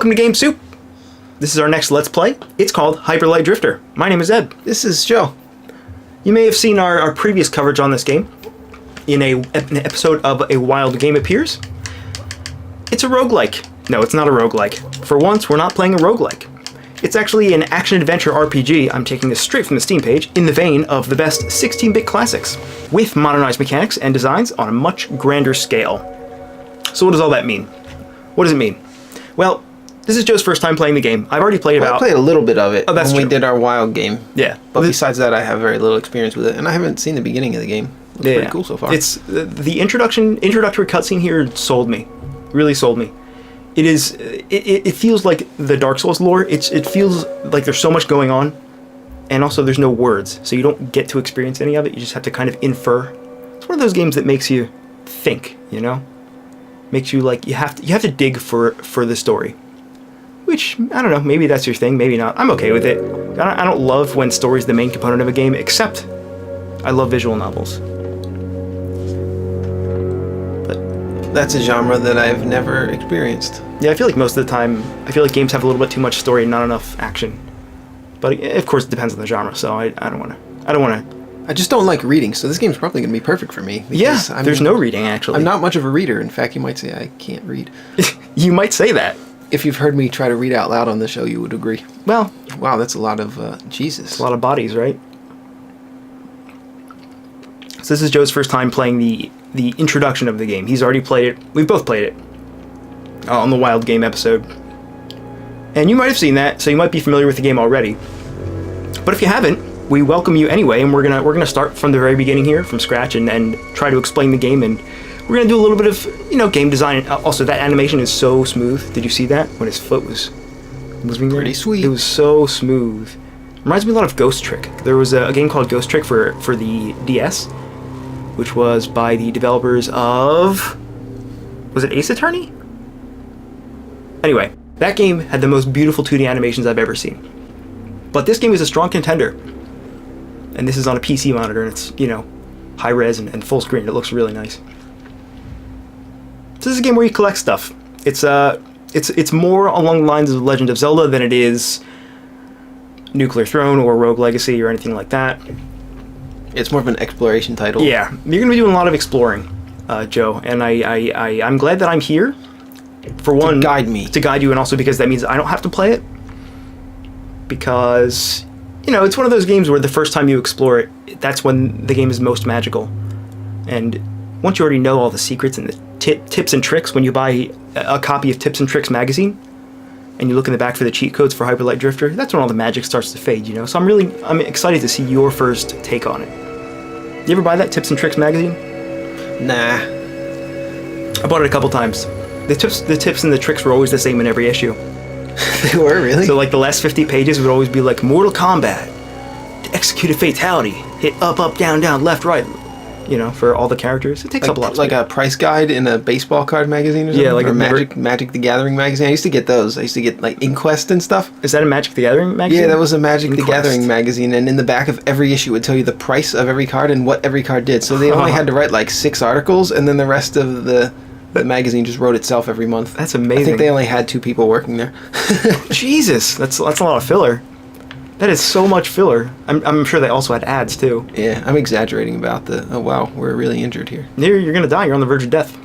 Welcome to Game Soup. This is our next Let's Play. It's called Hyper Light Drifter. My name is Ed. This is Joe. You may have seen our previous coverage on this game in an episode of A Wild Game Appears. It's a roguelike. No, it's not a roguelike. For once, we're not playing a roguelike. It's actually an action-adventure RPG. I'm taking this straight from the Steam page, in the vein of the best 16-bit classics, with modernized mechanics and designs on a much grander scale. So what does all that mean? What does it mean? Well, this is Joe's first time playing the game. I've already played I played a little bit of it that's when true. we did our Wild game. Yeah. But besides that, I have very little experience with it, and I haven't seen the beginning of the game. Looks pretty cool so far. It's the introductory cutscene here sold me. Really sold me. It is. It feels like the Dark Souls lore. It feels like there's so much going on, and also there's no words, so you don't get to experience any of it. You just have to kind of infer. It's one of those games that makes you think. You know, makes you like you have to dig for the story. Which I don't know. Maybe that's your thing. Maybe not. I'm okay with it. I don't love when story's the main component of a game, except I love visual novels. That's a genre that I've never experienced. Yeah, I feel like most of the time, games have a little bit too much story and not enough action. But of course, it depends on the genre. So I don't want to. I just don't like reading, so this game's probably going to be perfect for me. Yeah, there's no reading actually. I'm not much of a reader. In fact, you might say I can't read. You might say that. If you've heard me try to read out loud on the show, you would agree. Well, wow, that's a lot of Jesus. A lot of bodies, right? So this is Joe's first time playing the introduction of the game. He's already played it. We've both played it on the Wild Game episode. And you might have seen that, so you might be familiar with the game already. But if you haven't, we welcome you anyway, and we're gonna start from the very beginning here, from scratch, and try to explain the game, and we're gonna do a little bit of game design. And also, that animation is so smooth. Did you see that when his foot was moving there? Pretty sweet. It was so smooth. Reminds me a lot of Ghost Trick. There was a game called Ghost Trick for the DS, which was by the developers of... Was it Ace Attorney? Anyway, that game had the most beautiful 2D animations I've ever seen. But this game is a strong contender. And this is on a PC monitor, and it's, high res and full screen. It looks really nice. So this is a game where you collect stuff. It's more along the lines of Legend of Zelda than it is Nuclear Throne or Rogue Legacy or anything like that. It's more of an exploration title. Yeah, you're going to be doing a lot of exploring, Joe, and I'm glad that I'm here. For one, to guide you, and also because that means I don't have to play it. Because, it's one of those games where the first time you explore it, that's when the game is most magical. And once you already know all the secrets and the tips and tricks, when you buy a copy of Tips and Tricks magazine, and you look in the back for the cheat codes for Hyper Light Drifter, that's when all the magic starts to fade, So I'm excited to see your first take on it. You ever buy that Tips and Tricks magazine? Nah. I bought it a couple times. The tips and the tricks were always the same in every issue. They were, really? So like the last 50 pages would always be like Mortal Kombat, to execute a fatality, hit up, up, down, down, left, right. For all the characters. It takes up a lot of space. Like a price guide in a baseball card magazine or something? Yeah, like or Magic the Gathering magazine. I used to get those. I used to get like Inquest and stuff. Is that a Magic the Gathering magazine? Yeah, that was a Magic Inquest. the Gathering magazine, and in the back of every issue would tell you the price of every card and what every card did. So they only had to write like 6 articles, and then the rest of the magazine just wrote itself every month. That's amazing. I think they only had 2 people working there. Jesus, that's a lot of filler. That is so much filler. I'm sure they also had ads too. Yeah, I'm exaggerating about oh wow, we're really injured here. You're gonna die. You're on the verge of death.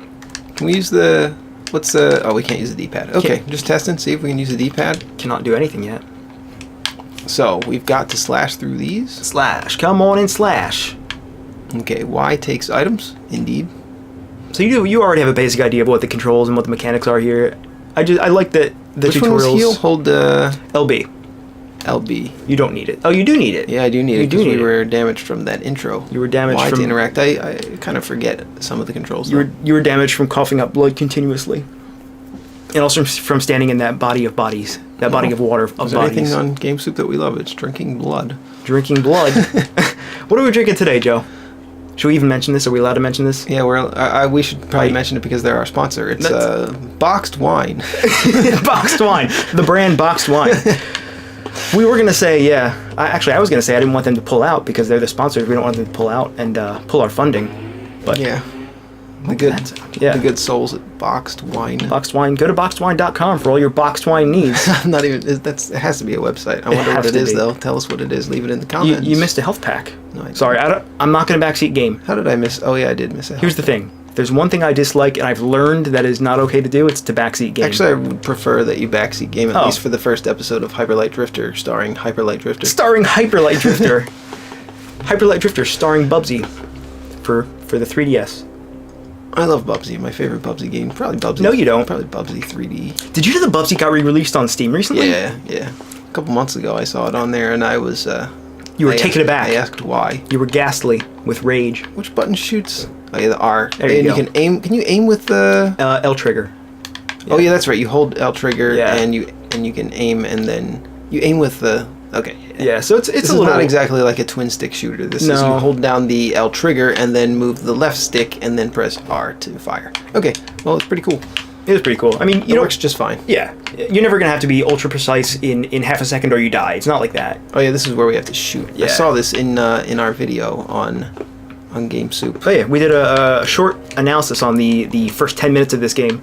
Can we use we can't use the D-pad. Okay, just testing, see if we can use the D-pad. Cannot do anything yet. So, we've got to slash through these. Slash. Come on and slash. Okay, Y takes items. Indeed. So you already have a basic idea of what the controls and what the mechanics are here. I like that the Which tutorials... one was heal? Hold LB. LB. You don't need it. Oh, you do need it. Yeah, I do need it because we were damaged from that intro. You were damaged from... to interact. I kind of forget some of the controls. You were damaged from coughing up blood continuously. And also from standing in that body of bodies. That body of water of bodies. Anything on Game Soup that we love, it's drinking blood. Drinking blood. What are we drinking today, Joe? Should we even mention this? Are we allowed to mention this? Yeah, we should probably mention it because they're our sponsor. It's Boxed Wine. Boxed Wine. The brand Boxed Wine. We were going to say, I was going to say I didn't want them to pull out because they're the sponsors. We don't want them to pull out and pull our funding. But yeah. The good, Yeah. the good souls at Boxed Wine. Boxed Wine. Go to boxedwine.com for all your boxed wine needs. I'm not even. It has to be a website. I wonder what has it to is be. though. Tell us what it is. Leave it in the comments. You missed a health pack. No, I didn't. Sorry, I'm not going to backseat game. How did I miss? Oh yeah, I did miss it. Here's the thing. If there's one thing I dislike and I've learned that is not okay to do, it's to backseat game. Actually, I would prefer that you backseat game at Oh. least for the first episode of Hyperlight Drifter, starring Hyperlight Drifter. Starring Hyperlight Drifter. Hyperlight Drifter starring Bubsy for the 3DS. I love Bubsy. My favorite Bubsy game. Probably Bubsy. No, you don't. Probably Bubsy 3D. Did you know that Bubsy got re-released on Steam recently? Yeah. A couple months ago, I saw it on there, and I was. You were I taken asked- aback. I asked why. You were ghastly with rage. Which button shoots? Oh yeah, the R. There you and go. you can aim. Can you aim with the? L trigger. Oh yeah, that's right. You hold L trigger, Yeah. and you can aim, and then you aim with the. Okay. Yeah, so it's This a is little not exactly like a twin stick shooter. This is you No. hold down the L trigger and then move the left stick and then press R to fire. Okay, well it's pretty cool. It was pretty cool. I mean, It you know, works just fine. yeah, you're never gonna have to be ultra precise in half a second or you die. It's not like that. Oh yeah, this is where we have to shoot. I Yeah. saw this in our video on Game Soup. Oh yeah, we did a short analysis on the first 10 minutes of this game,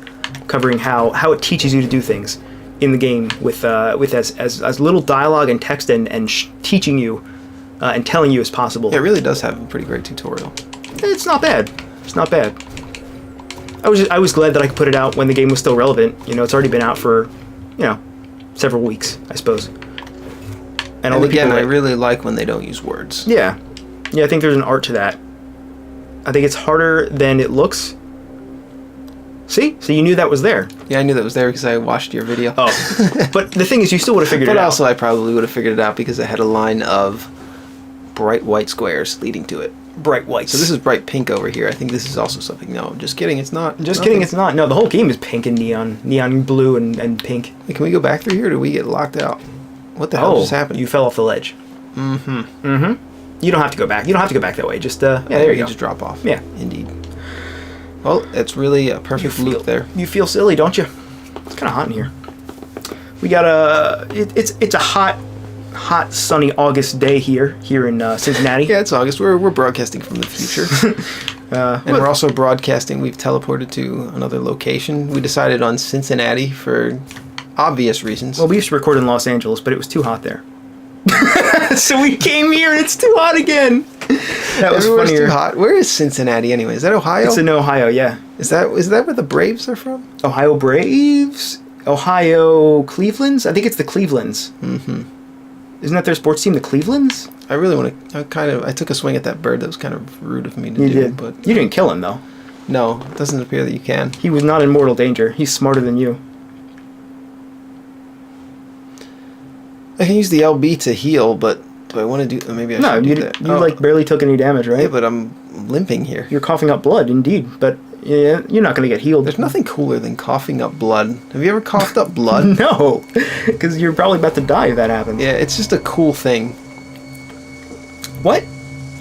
covering how it teaches you to do things in the game with as little dialogue and text and teaching you and telling you as possible. Yeah, it really does have a pretty great tutorial. It's not bad. It's not bad. I was glad that I could put it out when the game was still relevant. You know, it's already been out for, several weeks, I suppose. And all And the people again, I that- really like when they don't use words. yeah, I think there's an art to that. I think it's harder than it looks. See, so you knew that was there. Yeah, I knew that was there because I watched your video. Oh, but the thing is, you still would have figured But it out. also, I probably would have figured it out because it had a line of bright white squares leading to it. Bright whites. So this is bright pink over here. I think this is also something. No, just kidding. It's not. just nothing. kidding. It's not. No, the whole game is pink and neon blue and pink. Hey, can we go back through here or do we get locked out? What the hell just happened? You fell off the ledge. Mm-hmm. You don't have to go back. You don't have to go back that way. Just yeah, there you go. just drop off. Yeah. Indeed. Well, it's really a perfect loop there. You feel silly, don't you? It's kind of hot in here. We got it's a hot, sunny August day here in Cincinnati. Yeah, it's August. We're broadcasting from the future. And we're also broadcasting. We've teleported to another location. We decided on Cincinnati for obvious reasons. Well, we used to record in Los Angeles, but it was too hot there. So we came here and it's too hot again. That was Everywhere's funnier. too hot. Where is Cincinnati anyway? Is that Ohio? It's in Ohio, yeah. Is that where the Braves are from? Ohio Braves? Ohio Clevelands? I think it's the Clevelands. Mm-hmm. Isn't that their sports team, the Clevelands? I really want to. I took a swing at that bird. That was kind of rude of me to You do. did. But You didn't kill him, though. no, it doesn't appear that you can. He was not in mortal danger. He's smarter than you. I can use the LB to heal, but do I want to do? Maybe I No, should you do that. like barely took any damage, right? Yeah, but I'm limping here. You're coughing up blood, indeed. But yeah, you're not going to get healed. There's nothing cooler than coughing up blood. Have you ever coughed up blood? No, because you're probably about to die if that happens. Yeah, it's just a cool thing. What?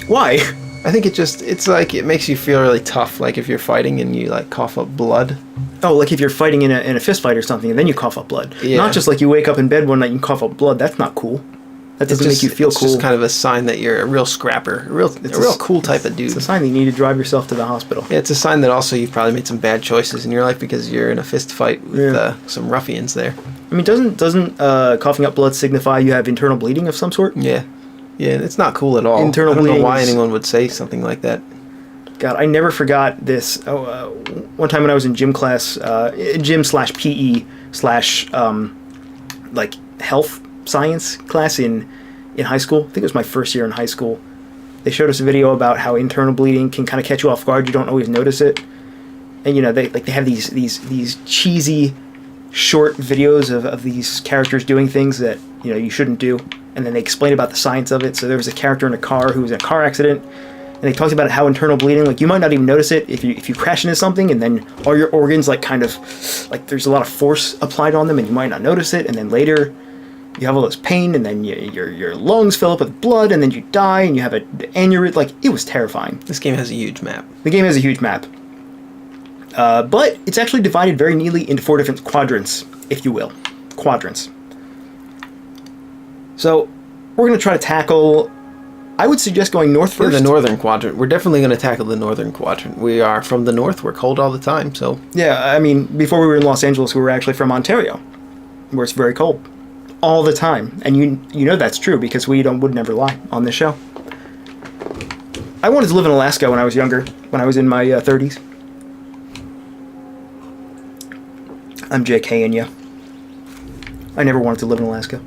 Why? I think it's like it makes you feel really tough. Like if you're fighting and you like cough up blood. Oh, like if you're fighting in a fist fight or something, and then you cough up blood. Yeah. Not just like you wake up in bed one night and cough up blood. That's not cool. That doesn't make you feel it's cool. just kind of a sign that you're a real scrapper, a real cool type of dude. It's a sign that you need to drive yourself to the hospital. Yeah, it's a sign that also you've probably made some bad choices in your life because you're in a fist fight with some ruffians there. I mean, doesn't coughing up blood signify you have internal bleeding of some sort? Yeah, it's not cool at all. Internal I don't know bleeding why is- anyone would say something like that. God, I never forgot this. One time when I was in gym class, gym/PE/ like health science class in high school. I think it was my first year in high school. They showed us a video about how internal bleeding can kind of catch you off guard. You don't always notice it, and they have these cheesy short videos of these characters doing things that you shouldn't do, and then they explain about the science of it. So there was a character in a car who was in a car accident. And they talked about how internal bleeding, like you might not even notice it if you crash into something, and then all your organs like kind of like there's a lot of force applied on them, and you might not notice it, and then later you have all this pain, and then your lungs fill up with blood, and then you die, and you have an aneurysm. Like it was terrifying. This game has a huge map. The game has a huge map, but it's actually divided very neatly into 4 different quadrants, if you will, quadrants. So we're gonna try to tackle I would suggest going north We're first. the northern quadrant. We're definitely going to tackle the northern quadrant. We are from the north. We're cold all the time, so... Yeah, I mean, before we were in Los Angeles, we were actually from Ontario, where it's very cold all the time. And you know that's true because we would never lie on this show. I wanted to live in Alaska when I was younger, when I was in my 30s. I'm JKing you. I never wanted to live in Alaska.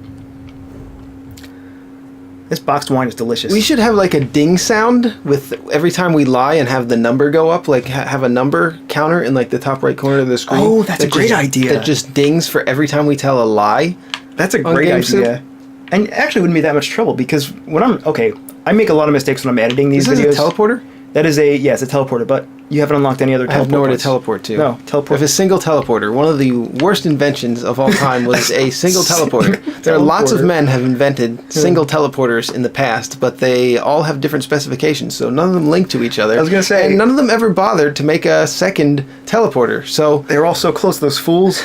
This boxed wine is delicious. We should have like a ding sound with every time we lie and have the number go up, like have a number counter in like the top right corner of the screen. Oh, that's a great idea. That just dings for every time we tell a lie. That's a on great Game idea. Soup. And it actually wouldn't be that much trouble because when I make a lot of mistakes when I'm editing these Is videos. this a teleporter? That is it's a teleporter, but you haven't unlocked any other teleporters. I have nowhere to teleport to. No, teleport. If a single teleporter, one of the worst inventions of all time was a single teleporter. There are lots of Teleporter. men have invented single teleporters in the past, but they all have different specifications, so none of them link to each other. I was gonna say. And none of them ever bothered to make a second teleporter, so They were all so close, those fools.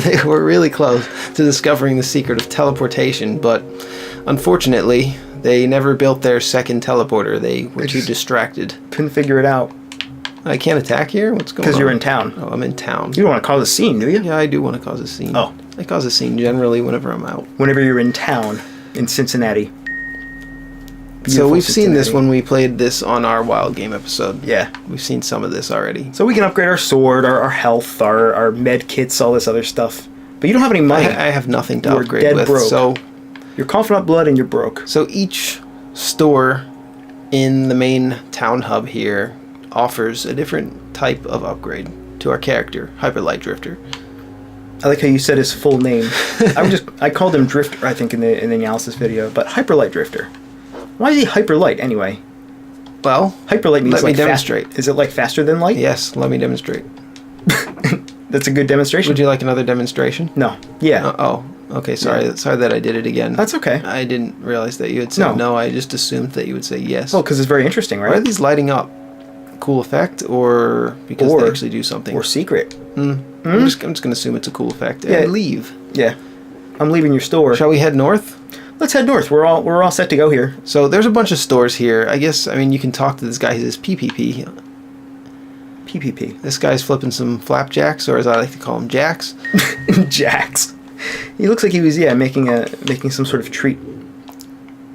they were really close to discovering the secret of teleportation, but unfortunately, they never built their second teleporter. They were too just- distracted. Couldn't figure it out I can't attack here? What's going on? because you're in town. Oh, I'm in town. You don't want to cause a scene, do you? Yeah, I do want to cause a scene. Oh. I cause a scene generally whenever I'm out. Whenever you're in town in Cincinnati. So Beautiful we've seen this Cincinnati. when we played this on our Wild Game episode. Yeah. We've seen some of this already. So we can upgrade our sword, our health, our med kits, all this other stuff. But you don't have any money. I have nothing to You're upgrade dead with. broke. So You're coughing up blood and you're broke. each store in the main town hub here offers a different type of upgrade to our character, Hyperlight Drifter. I like how you said his full name. I called him Drifter, I think, in the analysis video, but Hyperlight Drifter. Why is he hyperlight anyway? Well, Hyperlight means Let me like demonstrate. Is it like faster than light? yes, let me demonstrate. That's a good demonstration. Would you like another demonstration? No. Yeah. Okay, sorry. Sorry that I did it again. That's okay. I didn't realize that you had said No. no. I just assumed that you would say yes. Oh, because it's very interesting, Why are right? these lighting up? Cool effect, or because Or- they actually do something? Or secret. I'm just going to assume it's a cool effect Yeah. and leave. Yeah. I'm leaving your store. Shall we head north? Let's head north. We're all set to go here. So there's a bunch of stores here. I guess, you can talk to this guy. He says PPP. PPP. This guy's flipping some flapjacks, or as I like to call them, jacks. Jax. He looks like he was making some sort of treat.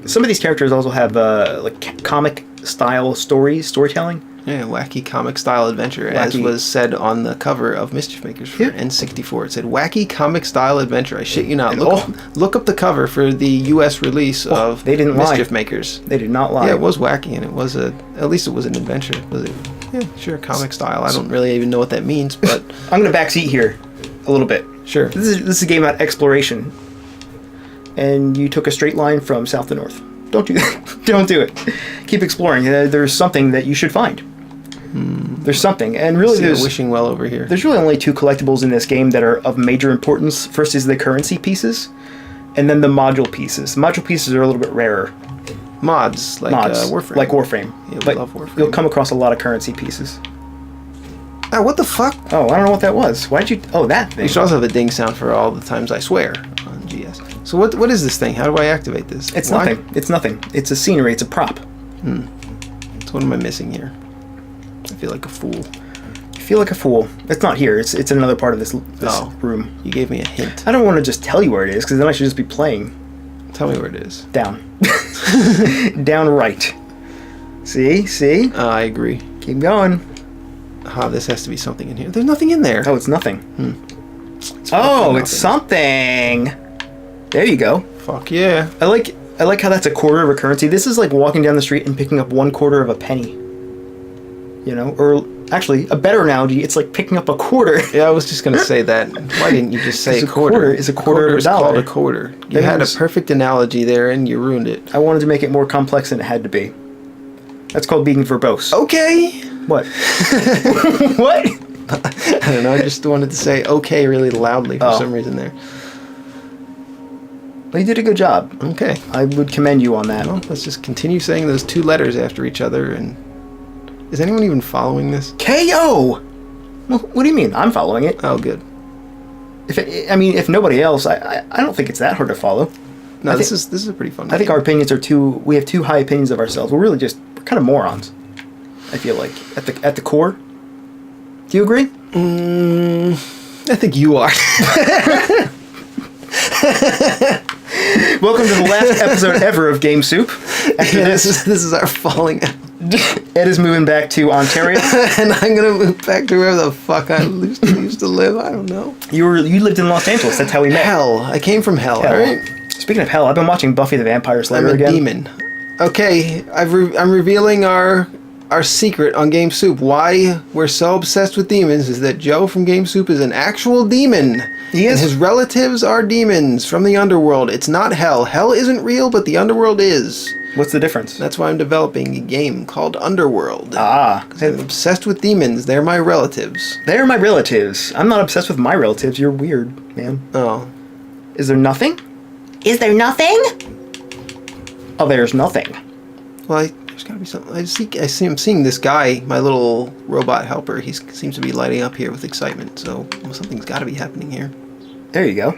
Some of these characters also have like comic style storytelling. Yeah, wacky comic style adventure, as Wacky. was said on the cover of Mischief Makers for Yeah. N64. It said wacky comic style adventure. I shit you not. And Look up the cover for the U.S. release of they didn't lie. Mischief Makers. They did not lie. Yeah, it was wacky, and it was at least it was an adventure. Was it? Yeah, sure, comic style. I don't really even know what that means, but I'm gonna backseat here a little bit. sure. This is a game about exploration, and you took a straight line from south to north. Don't do that. Don't do it. Keep exploring. There's something that you should find. There's something, and really See a there's wishing well over here. there's really only two collectibles in this game that are of major importance. First is the currency pieces, and then the module pieces. The module pieces are a little bit rarer. Mods like Mods, Warframe. like Warframe. Yeah, we but love Warframe. you'll come across a lot of currency pieces. Ah, what the fuck? Oh, I don't know what that was. Why'd you? Oh, that thing. You should also have a ding sound for all the times I swear on GS. So what is this thing? How do I activate this? It's Why? nothing. It's nothing. It's a scenery. It's a prop. So what am I missing here? I feel like a fool. You feel like a fool. It's not here. It's in another part of this Oh. room. You gave me a hint. I don't want to just tell you where it is, because then I should just be playing. Tell me where it is. Down. Down right. See? I agree. Keep going. This has to be something in here. There's nothing in there. Oh, it's nothing. It's Oh, fucking it's something. There you go. Fuck yeah. I like how that's a quarter of a currency. This is like walking down the street and picking up 1/4 of a penny. You know, or actually, a better analogy, it's like picking up a quarter. Yeah, I was just gonna say that. Why didn't you just say a Because a quarter? quarter is a quarter of a is dollar. called a quarter. You That had a is- perfect analogy there, and you ruined it. I wanted to make it more complex than it had to be. That's called being verbose. Okay. What? What? I don't know. I just wanted to say okay really loudly for Oh. some reason there. Well, you did a good job. Okay. I would commend you on that. Well, let's just continue saying those two letters after each other. And is anyone even following this? KO! Well, what do you mean? I'm following it. Oh, good. If nobody else, I don't think it's that hard to follow. No, I this think- is a pretty fun. I think game. our opinions are we have too high opinions of ourselves. We're really we're kind of morons. I feel like at the core. Do you agree? I think you are. Welcome to the last episode ever of Game Soup. After this this, is our falling out. Ed is moving back to Ontario. And I'm gonna move back to wherever the fuck I used to live. I don't know. You lived in Los Angeles. That's how we met. Hell, I came from hell. Hell. All right. Speaking of hell, I've been watching Buffy the Vampire Slayer I'm a again. demon. Okay, I'm revealing our secret on Game Soup. Why we're so obsessed with demons is that Joe from Game Soup is an actual demon. He is? And his relatives are demons from the underworld. It's not hell. Hell isn't real, but the underworld is. What's the difference? That's why I'm developing a game called Underworld. Ah, I'm obsessed with demons. They're my relatives. they're my relatives. I'm not obsessed with my relatives. You're weird, man. Oh. Is there nothing? Is there nothing? Oh, there's nothing. Well, there's gotta be something. I'm seeing this guy, my little robot helper. He seems to be lighting up here with excitement. So something's got to be happening here. There you go.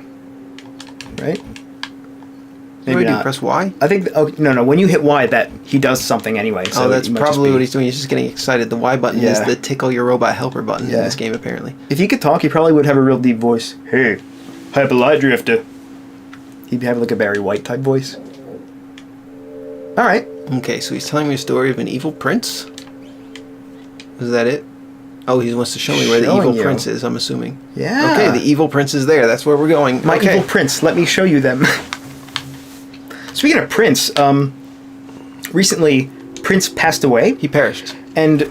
Right? What Maybe do I do? not. Press Y? I think. Oh no! When you hit Y, that he does something anyway. So Oh, that's it might just probably be- what he's doing. He's just getting excited. The Y button is Yeah. the tickle your robot helper button in Yeah. this game, apparently. If he could talk, he probably would have a real deep voice. Hey, Hyper Light Drifter. He'd have like a Barry White type voice. All right. Okay, so he's telling me a story of an evil prince. Is that it? Oh, he wants to show me where the Showing evil you. prince is, I'm assuming. Yeah. Okay, the evil prince is there. That's where we're going. My okay. evil prince. Let me show you them. Speaking of Prince, recently Prince passed away, He perished. and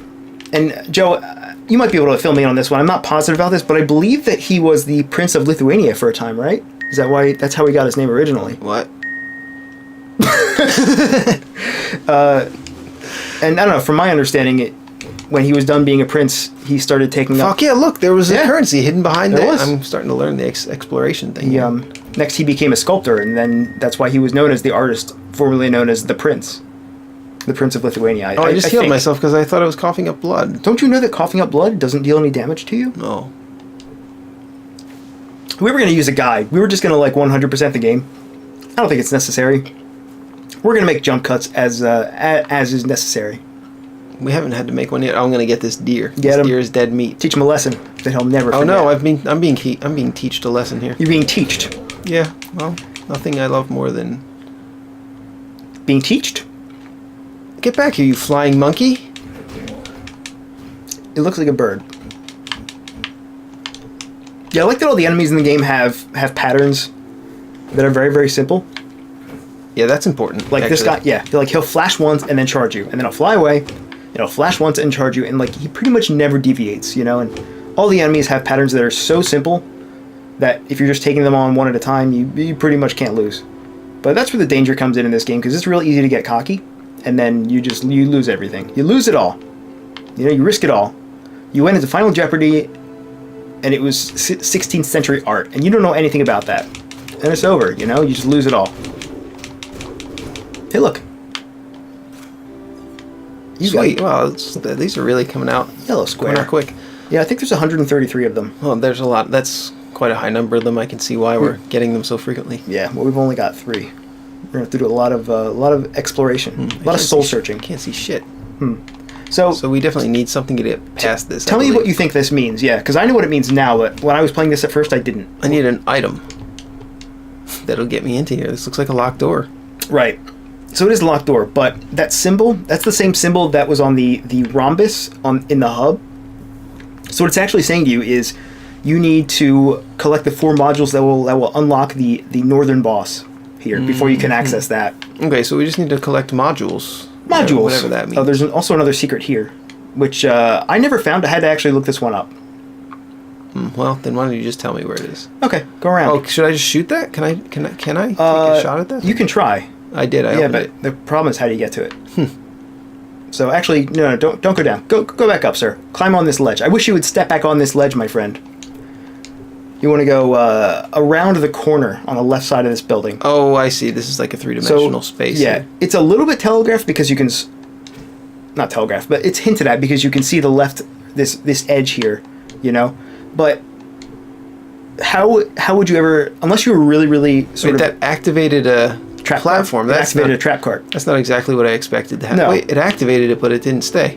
Joe, you might be able to fill me in on this one. I'm not positive about this, but I believe that he was the Prince of Lithuania for a time, right? Is that why? That's how he got his name originally. What? And I don't know. From my understanding, when he was done being a prince, he started taking up. Fuck yeah, look, there was a Yeah. currency hidden behind There that. was. I'm starting to learn the exploration thing. He, here. next, he became a sculptor, and then that's why he was known as the artist, formerly known as the Prince of Lithuania. Oh, I just healed think. myself because I thought I was coughing up blood. Don't you know that coughing up blood doesn't deal any damage to you? No. We were going to use a guide. We were just going to like 100% the game. I don't think it's necessary. We're going to make jump cuts as is necessary. We haven't had to make one yet. Oh, I'm gonna get this deer. Get This him. deer is dead meat. Teach him a lesson that he'll never Oh forget. no, I'm being teached a lesson here. You're being teached. Yeah, well, nothing I love more than Being teached? get back here, you flying monkey. It looks like a bird. Yeah, I like that all the enemies in the game have patterns that are very, very simple. Yeah, that's important. Like this guy, actually. yeah. Like he'll flash once and then charge you, and then he'll fly away, and he'll flash once and charge you, and like he pretty much never deviates, you know. And all the enemies have patterns that are so simple that if you're just taking them on one at a time, you pretty much can't lose. But that's where the danger comes in this game, because it's real easy to get cocky, and then you lose everything. You lose it all. You know, you risk it all. You went into Final Jeopardy, and it was 16th century art, and you don't know anything about that, and it's over. You know, you just lose it all. Hey, look. You got Sweet. Wow, these are really coming out. yellow Coming square. out quick. Yeah, I think there's 133 of them. Oh, there's a lot. That's quite a high number of them. I can see why we're getting them so frequently. Yeah, well, we've only got 3. We're gonna have to do a lot of exploration, a lot I of can't soul see- searching. Can't see shit. So, So we definitely need something to get past this. I tell me what believe. you think this means. Yeah, because I know what it means now, but when I was playing this at first, I didn't. I need an item that'll get me into here. This looks like a locked door. Right. So it is a locked door, but that symbol, that's the same symbol that was on the rhombus in the hub. So what it's actually saying to you is you need to collect the 4 modules that will unlock the northern boss here before you can access that. Okay, so we just need to collect modules. Modules. Whatever that means. Oh, there's also another secret here, which I never found. I had to actually look this one up. Well, then why don't you just tell me where it is? Okay, go around. Oh, should I just shoot that? Can I take a shot at that? You can try. I did. I Yeah, opened but it. the problem is how do you get to it? So actually, no, don't go down. Go back up, sir. Climb on this ledge. I wish you would step back on this ledge, my friend. You want to go around the corner on the left side of this building. Oh, I see. This is like a three-dimensional space. Yeah, here. it's a little bit telegraphed because you can, not telegraphed, but it's hinted at because you can see the left this edge here, you know. But how would you ever, unless you were really sort Wait, of that activated a trap platform. Card. It That's activated not, a trap card. that's not exactly what I expected to happen. No. Wait, it activated it, but it didn't stay.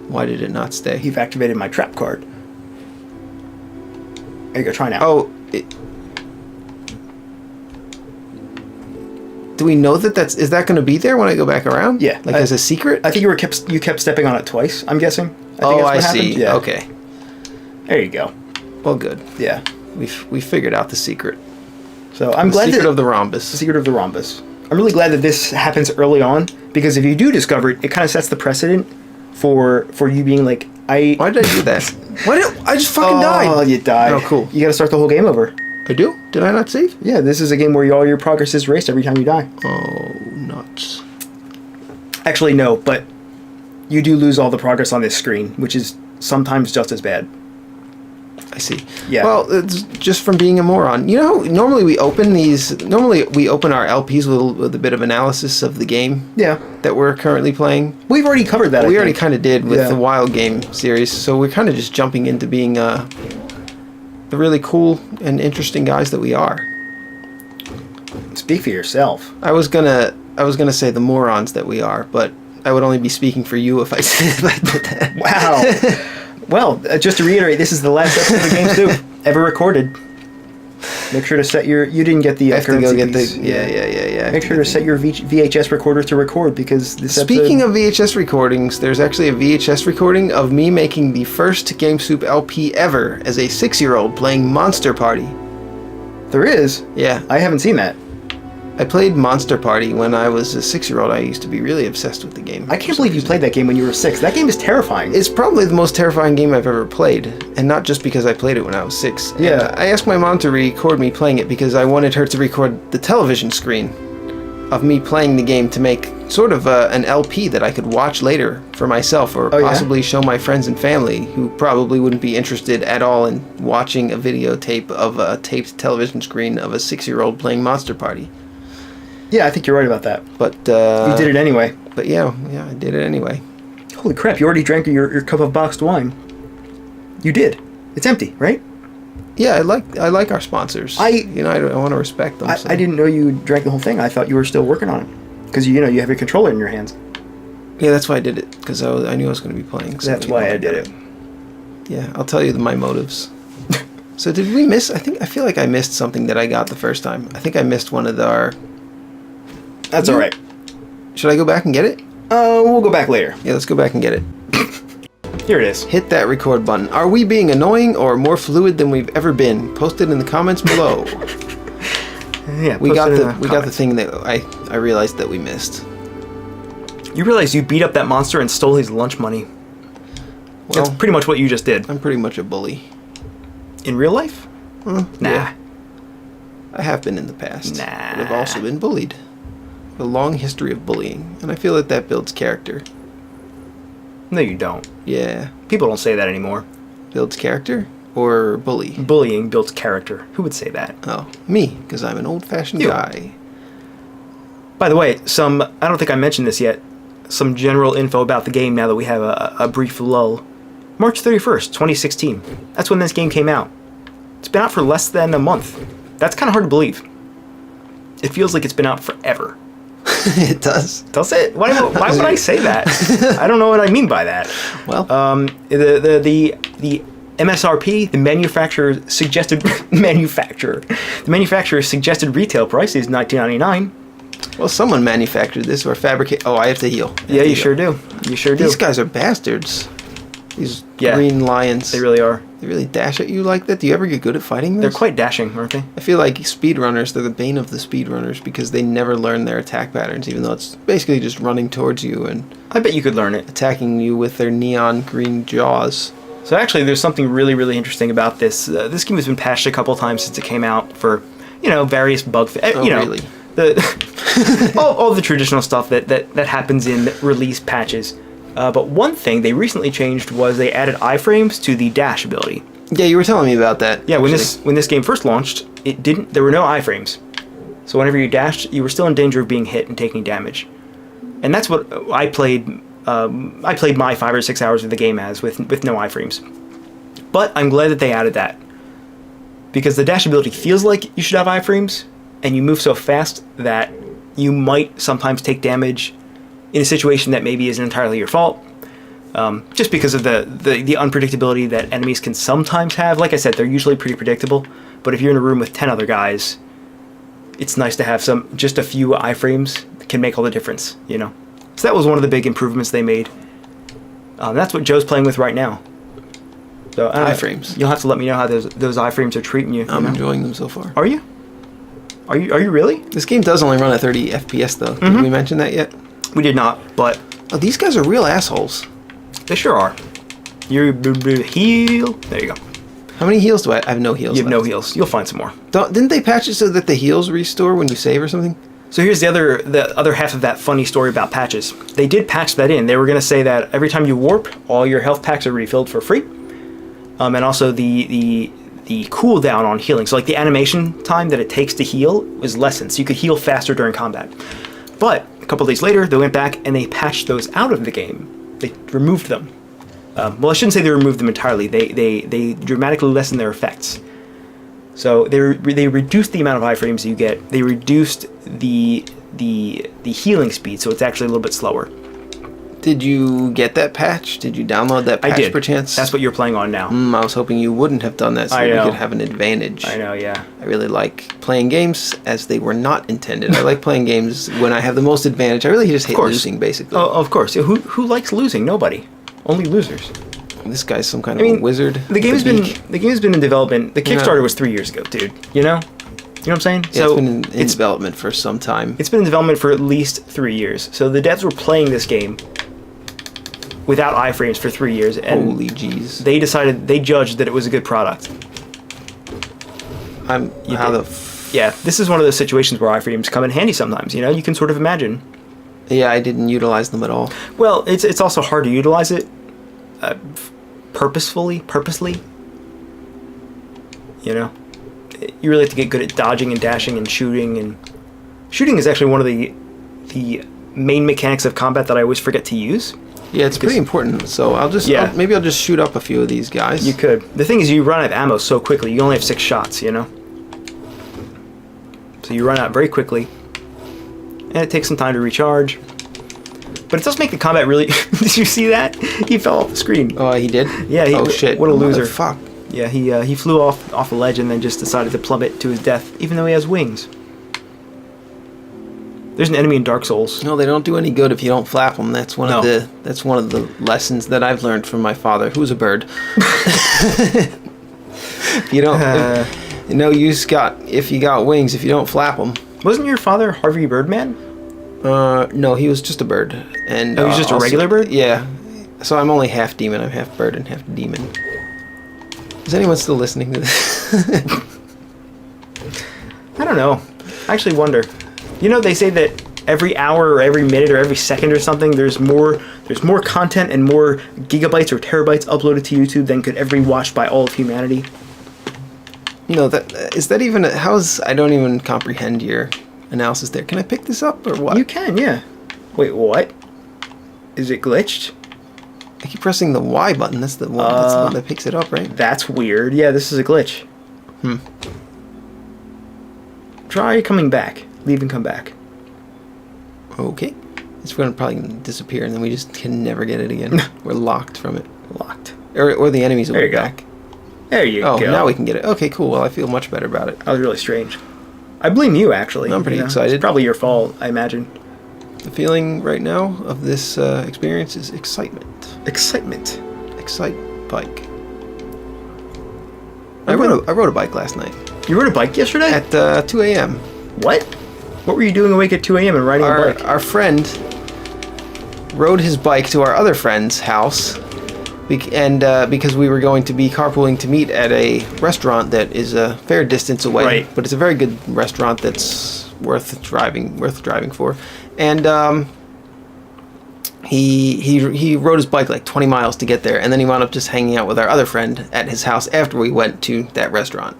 Why did it not stay? You've activated my trap card. There you go, try now. Oh, do we know that is that going to be there when I go back around? Yeah. Like as a secret? I think you kept stepping on it twice, I'm guessing. I see. Happened. Yeah. Okay. There you go. Well, good. Yeah. We figured out the secret. So I'm glad Secret that of the rhombus. the secret of the rhombus. I'm really glad that this happens early on, because if you do discover it, it kind of sets the precedent for you being like, Why did I do that? Why did I just fucking died? Oh, you died. Oh, cool. You got to start the whole game over. I do? Did I not save? Yeah, this is a game where all your progress is erased every time you die. Oh, nuts. Actually, no, but you do lose all the progress on this screen, which is sometimes just as bad. I see. Yeah. Well, it's just from being a moron. You know, normally we open our LPs with a bit of analysis of the game Yeah. that we're currently playing. We've already covered that. We I already think. kind of did with Yeah. the Wild Game series, so we're kind of just jumping into being the really cool and interesting guys that we are. Speak for yourself. I was gonna say the morons that we are, but I would only be speaking for you if I did that. Wow. Well, just to reiterate, this is the last episode of Game Soup ever recorded. Make sure to set your... You didn't get the I have to go currency get piece. the... Yeah. Make sure to set your VHS recorder to record, because this Speaking episode... of VHS recordings, there's actually a VHS recording of me making the first Game Soup LP ever as a 6-year-old playing Monster Party. There is? Yeah. I haven't seen that. I played Monster Party when I was a 6-year-old. I used to be really obsessed with the game. I can't believe you played that game when you were 6. That game is terrifying. It's probably the most terrifying game I've ever played, and not just because I played it when I was 6. Yeah. And I asked my mom to record me playing it because I wanted her to record the television screen of me playing the game to make sort of an LP that I could watch later for myself, or Oh, yeah? possibly show my friends and family who probably wouldn't be interested at all in watching a videotape of a taped television screen of a 6-year-old playing Monster Party. Yeah, I think you're right about that. But You did it anyway. But yeah, I did it ananyway. Holy crap, you already drank your cup of boxed wine. You did. It's empty, right? Yeah, I like our sponsors. I want to respect them. I didn't know you drank the whole thing. I thought you were still working on it. Because, you have your controller in your hands. Yeah, that's why I did it, because I knew I was going to be playing. So That's why I did it. Yeah, I'll tell you my motives. So did we miss? I feel like I missed something that I got the first time. I think I missed one of our... That's alright. Should I go back and get it? We'll go back later. Yeah, let's go back and get it. Here it is. Hit that record button. Are we being annoying or more fluid than we've ever been? Post it in the comments below. Yeah, we post got it in the comments. thing that I realized that we missed. You realize you beat up that monster and stole his lunch money. That's Well, pretty much what you just did. I'm pretty much a bully. In real life? Nah. Yeah, I have been in the past. Nah. But I've also been bullied. A long history of bullying, and I feel that builds character. No, you don't. Yeah. People don't say that anymore. Builds character? Or bully? Bullying builds character. Who would say that? Oh, me, because I'm an old-fashioned You. guy. By the way, I don't think I mentioned this yet, some general info about the game now that we have a brief lull. March 31st, 2016. That's when this game came out. It's been out for less than a month. That's kind of hard to believe. It feels like it's been out forever. It does. Does it? Why would I say that? I don't know what I mean by that. Well, The MSRP, the manufacturer's suggested retail price is $19.99. well, someone manufactured this or fabricated. Oh, I have to heal. Yeah, you sure do. You sure do. These guys are bastards. These Yeah. green lions. They really are. They really dash at you like that. Do you ever get good at fighting them? They're quite dashing, aren't they? I feel like speedrunners, they're the bane of the speedrunners because they never learn their attack patterns, even though it's basically just running towards you and I bet you could learn it. attacking you with their neon green jaws. So actually, there's something really, really interesting about this. This game has been patched a couple times since it came out for, various bug. Really? The all the traditional stuff that happens in release patches. But one thing they recently changed was they added iframes to the dash ability. Yeah, you were telling me about that. Yeah, when actually. this game first launched, there were no iframes. So whenever you dashed, you were still in danger of being hit and taking damage. And that's what I played. I played my 5 or 6 hours of the game as with no iframes. But I'm glad that they added that, because the dash ability feels like you should have iframes, and you move so fast that you might sometimes take damage in a situation that maybe isn't entirely your fault. Just because of the unpredictability that enemies can sometimes have. Like I said, they're usually pretty predictable, but if you're in a room with 10 other guys, it's nice to have just a few iframes can make all the difference, you know? So that was one of the big improvements they made. That's what Joe's playing with right now. So I don't know. Iframes. You'll have to let me know how those iframes are treating you. I'm you know? enjoying them so far. Are you? Are you really? This game does only run at 30 FPS though. Did we mention that yet? We did not, but Oh, these guys are real assholes. they sure are. You heal. There you go. How many heals do I have? No heals. You have no left. heals. You'll find some more. Didn't they patch it so that the heals restore when you save or something? So here's the other half of that funny story about patches. They did patch that in. They were going to say that every time you warp, all your health packs are refilled for free, and also the cooldown on healing. So like the animation time that it takes to heal was lessened, so you could heal faster during combat. But a couple days later, they went back and they patched those out of the game. They removed them. Well, I shouldn't say they removed them entirely. They dramatically lessened their effects. So they reduced the amount of iframes you get. They reduced the healing speed, so it's actually a little bit slower. Did you get that patch? Did you download that patch I did. perchance? That's what you're playing on now. I was hoping you wouldn't have done that so I we know. could have an advantage. I know, yeah. I really like playing games as they were not intended. I like playing games when I have the most advantage. I really just hate course. losing, basically. Oh, of course. Who likes losing? Nobody. Only losers. This guy's some kind of a wizard. The game has with a been beak. the game has been in development. The Kickstarter Yeah. was 3 years ago, dude. You know what I'm saying? Yeah, it's been in development for some time. It's been in development for at least 3 years. So the devs were playing this game without iframes for 3 years, and Holy jeez. they judged that it was a good product. Yeah, this is one of those situations where iframes come in handy sometimes. You know, you can sort of imagine. Yeah, I didn't utilize them at all. Well, it's also hard to utilize it purposely. You know, you really have to get good at dodging and dashing and shooting. And shooting is actually one of the main mechanics of combat that I always forget to use. Yeah, it's pretty important. So maybe I'll just shoot up a few of these guys. You could. The thing is, you run out of ammo so quickly. You only have 6 shots. You know, so you run out very quickly, and it takes some time to recharge. But it does make the combat really. Did you see that? He fell off the screen. Oh, he did? Yeah. Oh shit! What a loser! Fuck. Yeah, he flew off a ledge and then just decided to plummet to his death, even though he has wings. There's an enemy in Dark Souls. No, they don't do any good if you don't flap them. That's one of the lessons that I've learned from my father, who's a bird. If you don't, if you got wings, if you don't flap them. Wasn't your father Harvey Birdman? No, he was just a bird, and he was just a regular bird. Yeah, so I'm only half demon. I'm half bird and half demon. Is anyone still listening to this? I don't know. I actually wonder. You know, they say that every hour or every minute or every second or something, there's more content and more gigabytes or terabytes uploaded to YouTube than could ever be watched by all of humanity. No, I don't even comprehend your analysis there. Can I pick this up or what? You can, yeah. Wait, what? Is it glitched? I keep pressing the Y button. That's the one that picks it up, right? That's weird. Yeah, this is a glitch. Try coming back. Leave and come back. Okay. It's going to probably disappear, and then we just can never get it again. We're locked from it. Locked. Or the enemies will There be you go. back. There you Oh, go. now we can get it. Okay, cool. Well, I feel much better about it. That was really strange. I blame you, actually. I'm pretty excited. It's probably your fault, I imagine. The feeling right now of this experience is excitement. Excitement. Excite bike. I rode a bike last night You rode a bike yesterday? at 2 a.m. What? What were you doing awake at 2 a.m. and riding a bike? Our friend rode his bike to our other friend's house, because we were going to be carpooling to meet at a restaurant that is a fair distance away, Right. but it's a very good restaurant that's worth driving for. And he rode his bike like 20 miles to get there, and then he wound up just hanging out with our other friend at his house after we went to that restaurant.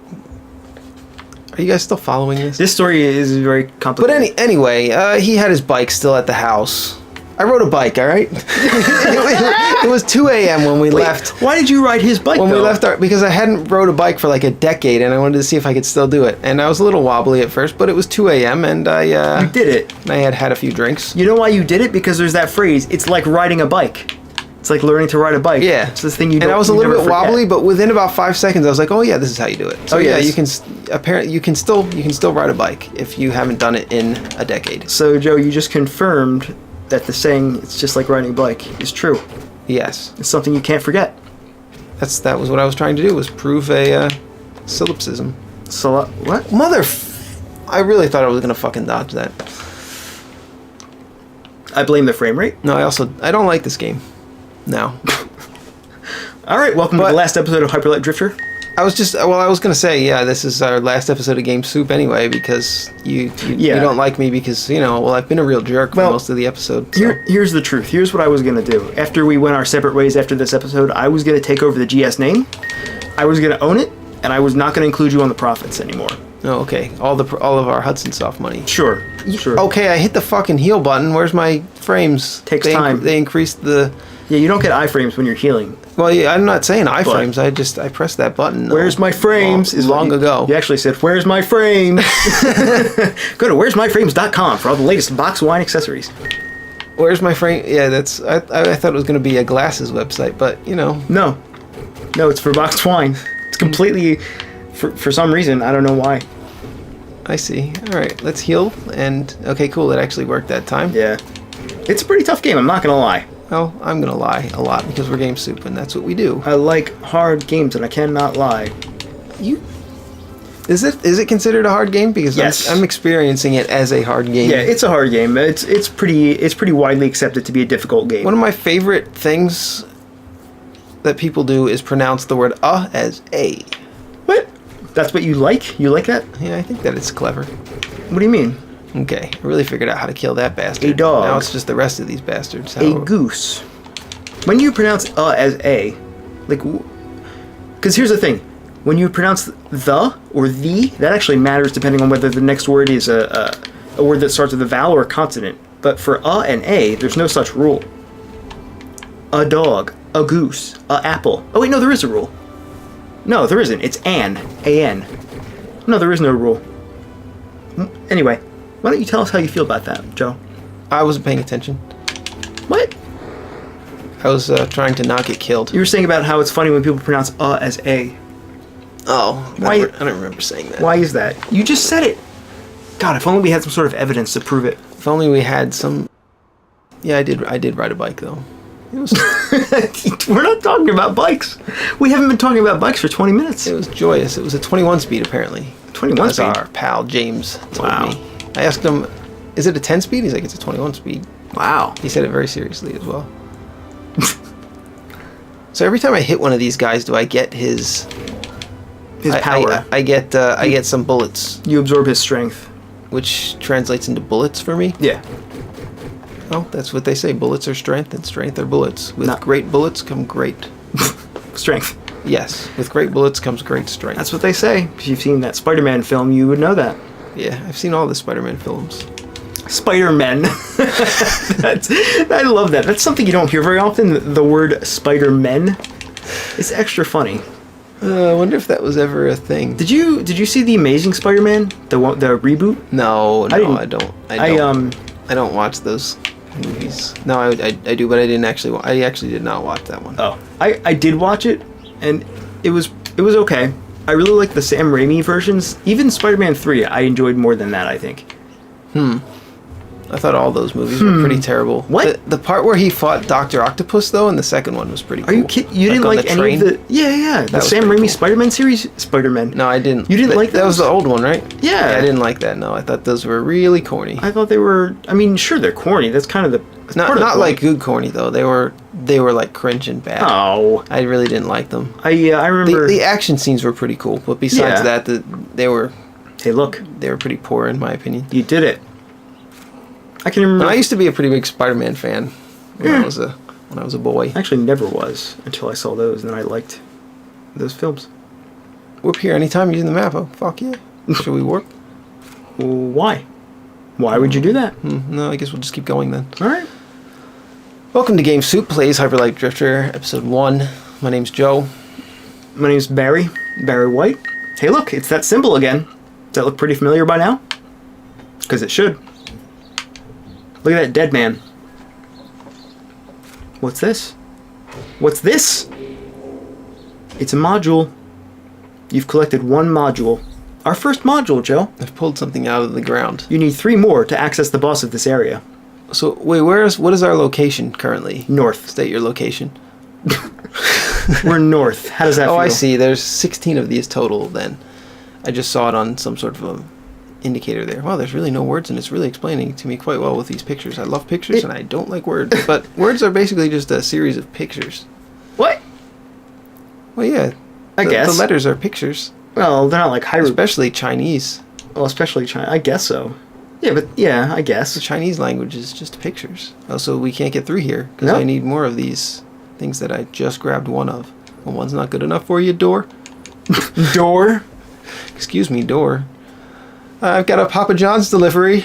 Are you guys still following this? This story is very But complicated. anyway, he had his bike still at the house. I rode a bike, all right? It was 2 a.m. when we left. Why did you ride his bike, When though? we left because I hadn't rode a bike for like a decade, and I wanted to see if I could still do it. And I was a little wobbly at first, but it was 2 a.m. and You did it. I had a few drinks. You know why you did it? Because there's that phrase, it's like riding a bike. It's like learning to ride a bike. Yeah, It's this thing you and don't I was a you little never bit forget. wobbly, but within about 5 seconds, I was like, "Oh yeah, this is how you do it." So Oh, yeah, yes. you can apparently you can still ride a bike if you haven't done it in a decade. So, Joe, you just confirmed that the saying, it's just like riding a bike, is true. Yes, It's something you can't forget. that was what I was trying to do, was prove a solipsism. So, what? I really thought I was gonna fucking dodge that. I blame the frame rate. No, I don't like this game. Now. All right, welcome to But- the last episode of Hyperlight Drifter. I was gonna say, yeah, this is our last episode of Game Soup anyway, because you Yeah. don't like me because, I've been a real jerk for Well, most of the episode. So. Here's the truth. Here's what I was going to do. After we went our separate ways after this episode, I was going to take over the GS name. I was going to own it, and I was not going to include you on the profits anymore. Oh, okay. All of our Hudson Soft money. Sure. Sure. Okay, I hit the fucking heal button. Where's my frames? Takes time. They increased the. Yeah, you don't get iframes when you're healing. Well, yeah, I'm not saying iframes. I pressed that button. Where's my frames? Is what long you- ago. You actually said, "Where's my frames?" Go to where'smyframes.com for all the latest box wine accessories. Where's my frame? Yeah, that's. I thought it was gonna be a glasses website, but No, it's for boxed wine. It's completely for some reason. I don't know why. I see. All right, let's heal. And okay, cool. It actually worked that time. Yeah, it's a pretty tough game. I'm not gonna lie. Well, I'm gonna lie a lot because we're Game Soup, and that's what we do. I like hard games, and I cannot lie. Is it considered a hard game? Because Yes. I'm experiencing it as a hard game. Yeah, it's a hard game. It's pretty widely accepted to be a difficult game. One of my favorite things that people do is pronounce the word as a. What? That's what you like? You like that? Yeah, I think that it's clever. What do you mean? Okay, I really figured out how to kill that bastard. A dog. Now it's just the rest of these bastards. A goose. When you pronounce as a, like, because here's the thing, when you pronounce the or the, that actually matters depending on whether the next word is a word that starts with a vowel or a consonant. But for and a, there's no such rule. A dog, a goose, a apple. Oh wait, no, there is a rule. No, there isn't. It's an. No, there is no rule. Anyway, why don't you tell us how you feel about that, Joe? I wasn't paying attention. What? I was trying to not get killed. You were saying about how it's funny when people pronounce as a. Oh, Why- I don't remember saying that. Why is that? You just said it. God, if only we had some sort of evidence to prove it. If only we had some. Yeah, I did ride a bike though. It was We're not talking about bikes. We haven't been talking about bikes for 20 minutes. it was joyous. It was a 21 speed apparently. 21 As speed? our pal James told Wow. me. I asked him, "Is it a 10 speed?" He's like, "It's a 21 speed." Wow. He said it very seriously as well. So every time I hit one of these guys, do I get his Power. I get some bullets, You absorb his strength. which translates into bullets for me. Yeah. Well, that's what they say. Bullets are strength, and strength are bullets. With Not- great bullets come great. Strength. Yes, with great bullets comes great strength. That's what they say. If you've seen that Spider-Man film, you would know that. Yeah, I've seen all the Spider-Man films. Spider-Man. I love that. That's something you don't hear very often, the word Spider-Men. It's extra funny. I wonder if that was ever a thing. Did you see The Amazing Spider-Man? The reboot? No, didn't- I don't. I don't watch those movies. No, I do, but I didn't actually. I actually did not watch that one. Oh, I did watch it, and it was okay. I really like the Sam Raimi versions. Even Spider-Man 3, I enjoyed more than that, I think. I thought all those movies were pretty terrible. What? The part where he fought Dr. Octopus though in the second one was pretty cool. Are you kidding? You didn't on like the any train? of the... Yeah. The was Sam pretty Raimi cool. Spider-Man series? Spider-Man. No, I didn't. You didn't like that? Was those? the old one, right? Yeah. I didn't like that. No, I thought those were really corny. I thought they were... I mean, sure, they're corny. That's kind of the... that's Not part of the like point. good corny though. They were like cringe and bad. Oh. I really didn't like them. I remember... The action scenes were pretty cool, but besides Yeah. that, they were Hey, look. pretty poor in my opinion. You did it. I can remember... And I used to be a pretty big Spider-Man fan when I was a boy. I actually never was until I saw those, and then I liked those films. Warp here anytime using the map. Oh, fuck yeah. Should we warp? Why? Why would you do that? No, I guess we'll just keep going then. All right. Welcome to Game Soup Plays Hyperlight Drifter, Episode 1. My name's Joe. My name's Barry White. Hey look, it's that symbol again. Does that look pretty familiar by now? Because it should. Look at that dead man. What's this? What's this? It's a module. You've collected one module. Our first module, Joe. I've pulled something out of the ground. You need 3 more to access the boss of this area. So, wait, what is our location currently? North. State your location. We're north. How does that feel? Oh, I see. There's 16 of these total then. I just saw it on some sort of a indicator there. Wow, there's really no words, and it's really explaining to me quite well with these pictures. I love pictures, and I don't like words. But words are basically just a series of pictures. What? Well, yeah. I guess. The letters are pictures. Well, they're not like hieroglyphs. Especially Chinese. Well, especially China. I guess so. Yeah, but yeah, I guess. The Chinese language is just pictures. Also, we can't get through here because No. I need more of these things that I just grabbed one of. Well, one's not good enough for you, door. Door? Excuse me, door. I've got a Papa John's delivery.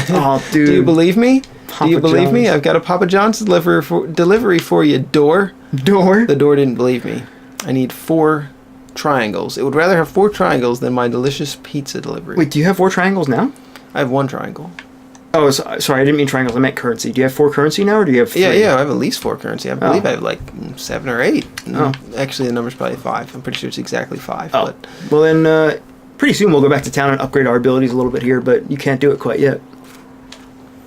Oh, dude. Do you believe me? Papa Do you believe me? John's. I've got a Papa John's delivery for you, door. Door? The door didn't believe me. I need 4 triangles. It would rather have 4 triangles than my delicious pizza delivery. Wait, do you have 4 triangles now? I have 1 triangle. Oh, sorry, I didn't mean triangles. I meant currency. Do you have 4 currency now, or do you have 3? Yeah, I have at least 4 currency. I believe Oh. I have like 7 or 8. Oh. Actually, the number's probably 5. I'm pretty sure it's exactly 5. Oh. But Well, then, pretty soon we'll go back to town and upgrade our abilities a little bit here, but you can't do it quite yet.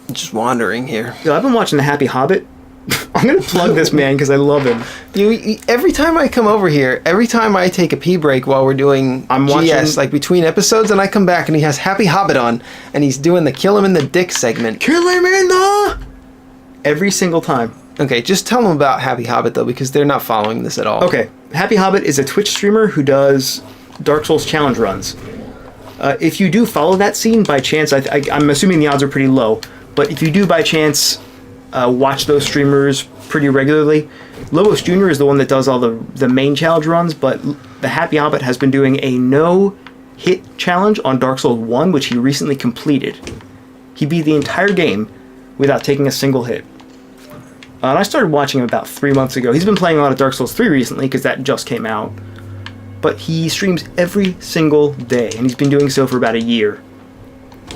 I'm just wandering here. Yo, I've been watching The Happy Hobbit. I'm gonna plug this man because I love him. You every time I come over here, every time I take a pee break while we're doing I'm watching- GS, like between episodes, and I come back and he has Happy Hobbit on, and he's doing the kill him in the dick segment. Kill him in the... Every single time. Okay, just tell them about Happy Hobbit though, because they're not following this at all. Okay, Happy Hobbit is a Twitch streamer who does Dark Souls challenge runs. If you do follow that scene by chance, I'm assuming the odds are pretty low, but if you do by chance watch those streamers pretty regularly, Lobos Jr. is the one that does all the main challenge runs, but the Happy Hobbit has been doing a no-hit challenge on Dark Souls 1, which he recently completed. He beat the entire game without taking a single hit. And I started watching him about 3 months ago. He's been playing a lot of Dark Souls 3 recently, because that just came out. But he streams every single day, and he's been doing so for about a year.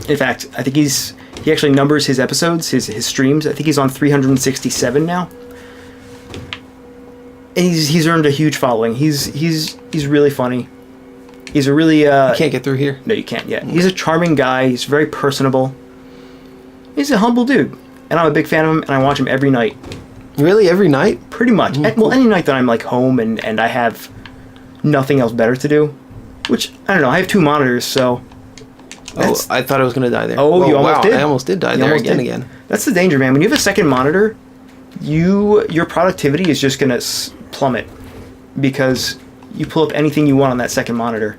In fact, I think he actually numbers his episodes, his streams. I think he's on 367 now. And he's earned a huge following. He's really funny. He's a really Can't get through here. no, you can't yet. He's a charming guy. He's very personable. He's a humble dude, and I'm a big fan of him. And I watch him every night, Really, every night? pretty much. Well, any night that I'm like home and I have nothing else better to do, which I don't know. I have 2 monitors, so. That's- I thought I was gonna die there. Oh, you almost wow, did. I almost did die You there almost did. again. That's the danger, man. When you have a second monitor, your productivity is just gonna plummet because you pull up anything you want on that second monitor.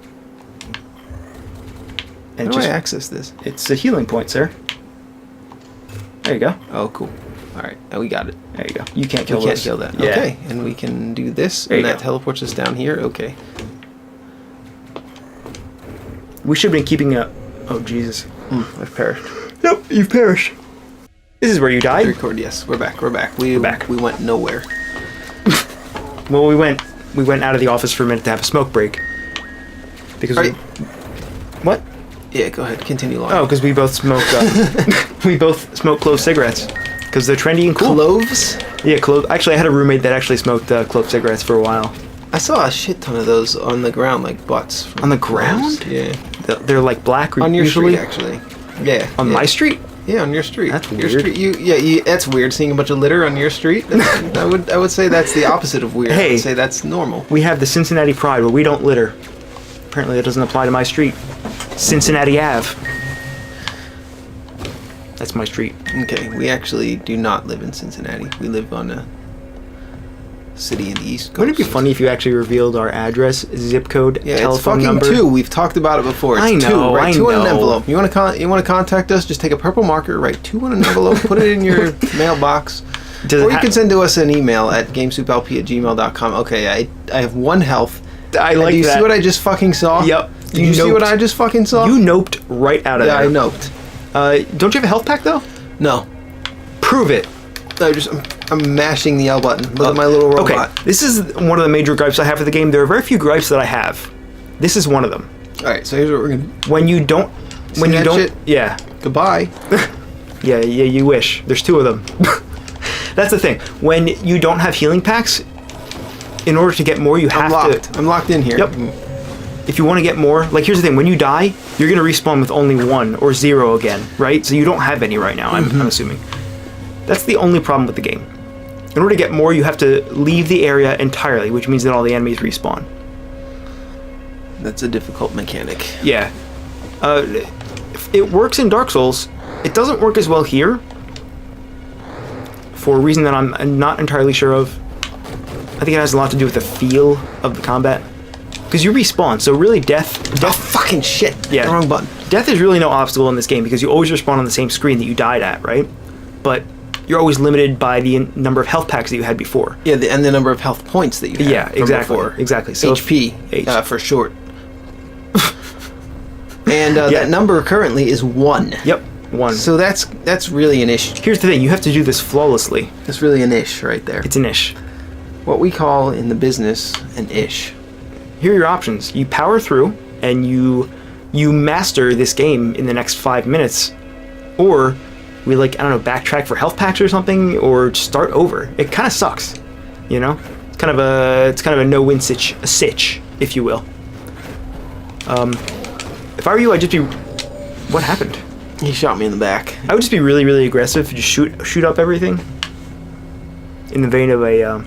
And How do I access this? it's a healing point, sir. There you go. Oh, cool. All right, now we got it. There you go. You can't kill We can't those. kill that. Yeah. Okay, and we can do this, There and you that go. teleports us down here. Okay. We should have been keeping a. Oh Jesus. I've perished. Nope, you've perished. This is where you died. Record. Yes, we're back. We're back. We're back. We went nowhere. Well, we went out of the office for a minute to have a smoke break. Because Right. What? Yeah, go ahead. Continue on. Oh, because we both smoke. We both smoke clove cigarettes. Because they're trendy and cool. Cloves? Yeah, clove. Actually, I had a roommate that actually smoked clove cigarettes for a while. I saw a shit ton of those on the ground, like butts. from On the cloves. ground? Yeah. They're like black. On your usually. street, actually. Yeah. On yeah. my street? Yeah, on your street. That's Your weird. street. That's weird. Seeing a bunch of litter on your street. I would say that's the opposite of weird. I Hey. would say that's normal. We have the Cincinnati Pride, but we don't litter. Apparently, that doesn't apply to my street. Cincinnati Ave. That's my street. Okay, we actually do not live in Cincinnati. We live on a city in the East Coast. Wouldn't it be funny if you actually revealed our address, zip code, Yeah, it's telephone fucking number? 2. We've talked about it before. It's I know, 2. Write I 2 on an know. envelope. You want to contact us? Just take a purple marker, write 2 on an envelope, put it in your mailbox. Does Or it you can send to us an email at gamesoupLP@gmail.com. Okay, I have 1 health. I like Do you that. see what I just fucking saw? Yep. Did you see noped. what I just fucking saw? You noped right out of yeah, there. I noped. Don't you have a health pack though? No. Prove it. I just I'm mashing the L button. Look at my little robot. Okay, this is one of the major gripes I have with the game. There are very few gripes that I have. This is one of them. All right, so here's what we're gonna. When you don't, when you that don't, shit? yeah, Goodbye. yeah, you wish. There's two of them. That's the thing. When you don't have healing packs, in order to get more, you have to. I'm locked in here. Yep. If you want to get more, like here's the thing: when you die, you're gonna respawn with only 1 or 0 again, right? So you don't have any right now. I'm assuming. That's the only problem with the game. In order to get more, you have to leave the area entirely, which means that all the enemies respawn. That's a difficult mechanic. Yeah. It works in Dark Souls. It doesn't work as well here. For a reason that I'm not entirely sure of. I think it has a lot to do with the feel of the combat. Because you respawn, so really death... Oh, fucking shit. Yeah. The wrong button. Death is really no obstacle in this game because you always respawn on the same screen that you died at, right? But you're always limited by the number of health packs that you had before. Yeah, and the number of health points that you have. Yeah, from exactly. before. Exactly. So HP, for short. And that number currently is 1. Yep, 1. So that's really an ish. Here's the thing, you have to do this flawlessly. That's really an ish right there. It's an ish. What we call in the business an ish. Here are your options. You power through and you master this game in the next 5 minutes, or we backtrack for health packs or something, or start over. It kind of sucks, you know. It's kind of a no-win sitch, if you will. If I were you, I'd just be. What happened? He shot me in the back. I would just be really, really aggressive. Just shoot up everything. In the vein of a.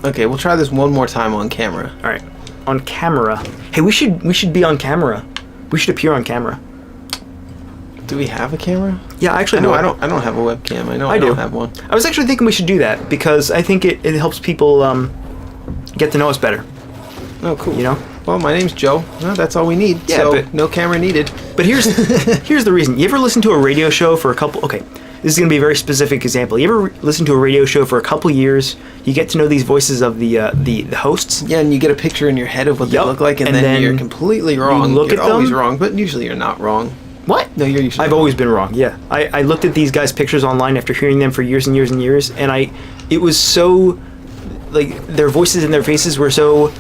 Okay, we'll try this one more time on camera. All right. On camera. Hey, we should be on camera. We should appear on camera. Do we have a camera? Yeah, actually, I don't have a webcam. I do. don't have one. I was actually thinking we should do that because I think it helps people get to know us better. Oh, cool. You know? Well, my name's Joe. No, that's all we need. Yeah, so but no camera needed. But here's the reason. You ever listen to a radio show for a couple? Okay, this is gonna be a very specific example. You ever listen to a radio show for a couple years? You get to know these voices of the hosts. Yeah, and you get a picture in your head of what they look like, and then you're completely wrong. You're always wrong, but usually you're not wrong. What? No, you're usually I've always been wrong. Yeah, I looked at these guys' pictures online after hearing them for years and years and years, and it was so, like, their voices and their faces were so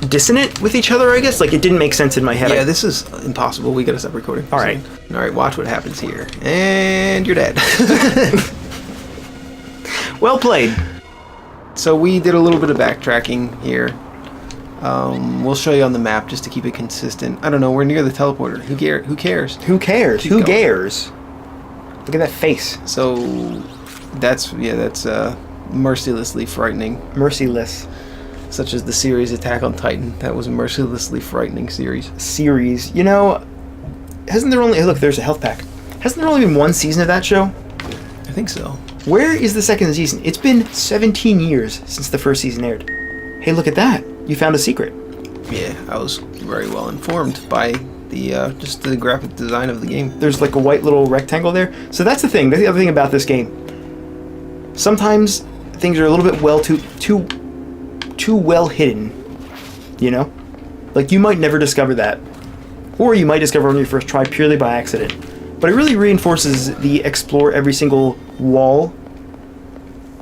dissonant with each other, I guess. Like, it didn't make sense in my head. Yeah, this is impossible. We gotta stop recording. All right. All right, watch what happens here. And you're dead. Well played. So we did a little bit of backtracking here. We'll show you on the map just to keep it consistent. I don't know, we're near the teleporter. Who cares? Who cares? Keep Who going. cares? Look at that face. So that's mercilessly frightening. Merciless. Such as the series Attack on Titan. That was a mercilessly frightening series. Series. You know, hasn't there only... Look, there's a health pack. Hasn't there only been one season of that show? I think so. Where is the second season? It's been 17 years since the first season aired. Hey, look at that. You found a secret. Yeah, I was very well informed by the just the graphic design of the game. There's like a white little rectangle there. So that's the thing. That's the other thing about this game. Sometimes things are a little bit too well hidden. You know? Like, you might never discover that. Or you might discover on your first try purely by accident. But it really reinforces the explore every single wall,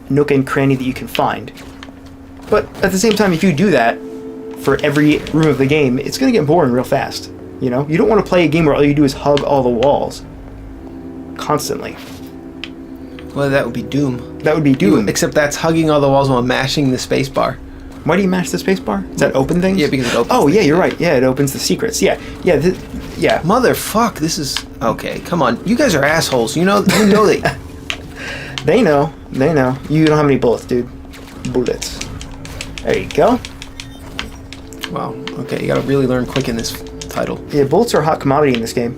nook and cranny that you can find. But at the same time, if you do that for every room of the game, it's going to get boring real fast. You know? You don't want to play a game where all you do is hug all the walls. Constantly. Well, that would be Doom. That would be Doom. Except that's hugging all the walls while mashing the spacebar. Why do you mash the spacebar? Is that open things? Yeah, because it opens. Oh, yeah, you're right. Yeah, it opens the secrets. Yeah. Yeah. Yeah. Motherfuck, this is... Okay, come on. You guys are assholes. You know that... They know. You don't have any bullets, dude. Bullets. There you go. Wow. Okay, you gotta really learn quick in this title. Yeah, bullets are a hot commodity in this game.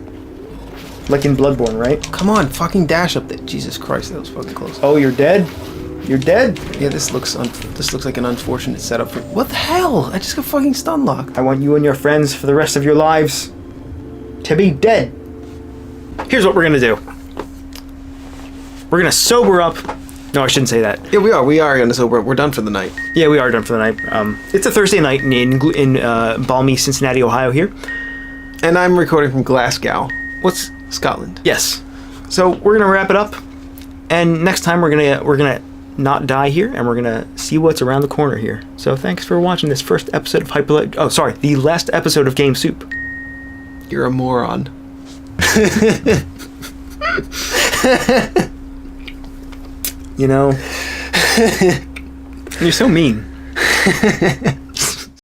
Like in Bloodborne, right? Come on, fucking dash up there. Jesus Christ, that was fucking close. Oh, you're dead? You're dead? Yeah, this looks like an unfortunate setup for... What the hell? I just got fucking stun locked. I want you and your friends for the rest of your lives to be dead. Here's what we're gonna do. We're gonna sober up. No, I shouldn't say that. Yeah, we are. We are gonna sober up. We're done for the night. Yeah, we are done for the night. It's a Thursday night in balmy Cincinnati, Ohio here. And I'm recording from Glasgow. What's Scotland? Yes. So we're gonna wrap it up, and next time we're gonna not die here, and we're gonna see what's around the corner here. So thanks for watching this first episode of the last episode of Game Soup. You're a moron. You know, you're so mean.